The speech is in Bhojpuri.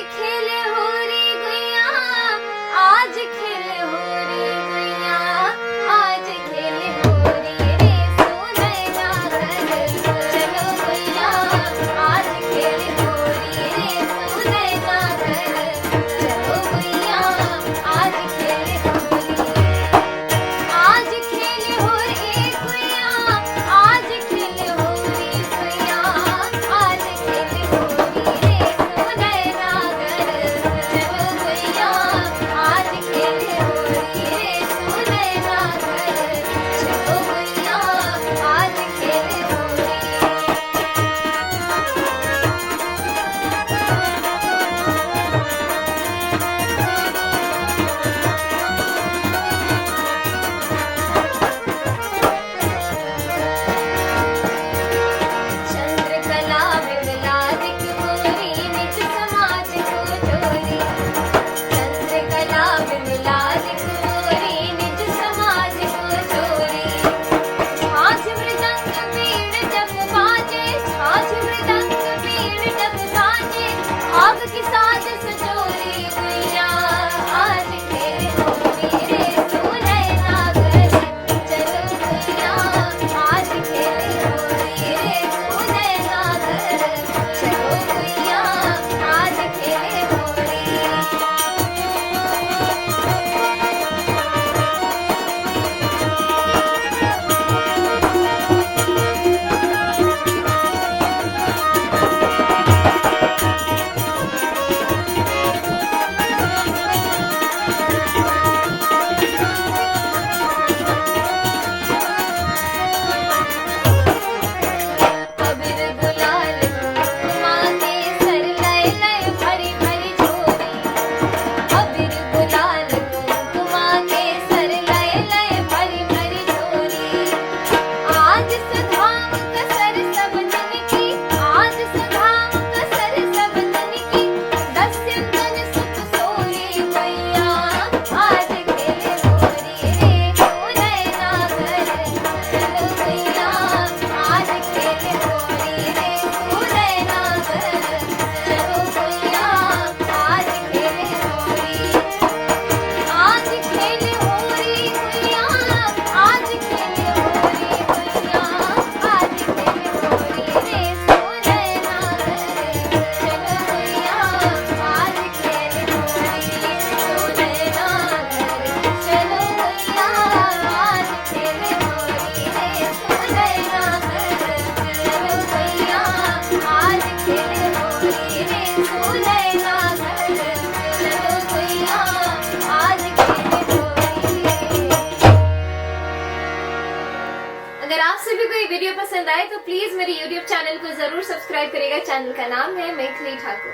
खेले हो रे गैया, आज खेले हो रे गैया, आज खेले हो रे सोनैना घर। चलो गैया आज खेले हो रे सोनैना घर। चलो गैया आज खेले हो रे, आज खेले हो रे गैया, आज खेले हो रे गैया, आज खेले हो रे सोनैना घर। चलो गैया आज खेले हो रे सोनैना घर। चलो गैया आज खेले हो रे। चंद्रकला विमला दिख गोरी, निज समाज को चोरी। चंद्रकला विमला दिख गोरी, निज समाज को चोरी। छाछ मृदंग वीण जब बाजे, छाछ मृदंग वीण जब बाजे, भाग की साज सजोरी। गैया आज खेले हो रे सोनैना घर। चलो गैया आज खेले हो रे सोनैना घर। चलो गैया आज खेले हो रे। अबीर गुलाल कुंकुमा के सर लय लय भरी भरी झोरी। अबीर गुलाल कुंकुमा के सर लय लय भरी भरी झोरी। आज सधाम कसर सब जन की, आज सधाम कसर सब जन की, दस्यंदन सुख सोरी। गैया आज खेले हो रे सोनैना घर। चलो गैया आज खेले हो रे सोनैना घर। चलो गैया आज खेले हो रे। आज खेले हो रे गैया, आज खेले हो रे गैया, आज खेले हो रे सोनैना घर। चलो गैया आज खेले हो रे सोनैना घर। चलो गैया आज खेले हो रे सोनैना घर। चलो गैया आज खेले हो रे सोनैना घर। चलो गैया आज खेले हो रे। अगर आप सभी को ये वीडियो पसंद आए तो प्लीज मेरे YouTube चैनल को जरूर सब्सक्राइब करेगा। चैनल का नाम है मैथिली ठाकुर।